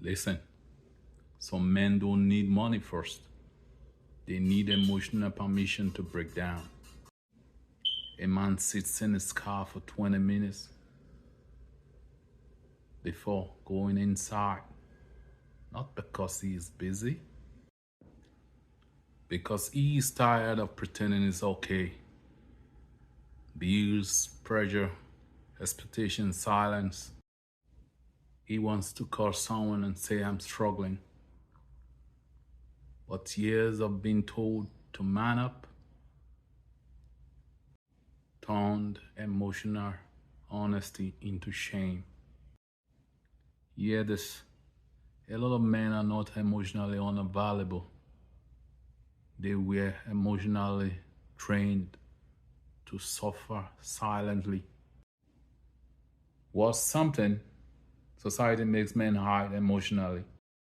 Listen, some men don't need money first. They need emotional permission to break down. A man sits in his car for 20 minutes before going inside, not because he is busy, because he is tired of pretending it's okay. Bills, pressure, expectation, silence. He wants to call someone and say, I'm struggling. But years of being told to man up turned emotional honesty into shame. Hear this. A lot of men are not emotionally unavailable. They were emotionally trained to suffer silently. Was something society makes men hide emotionally.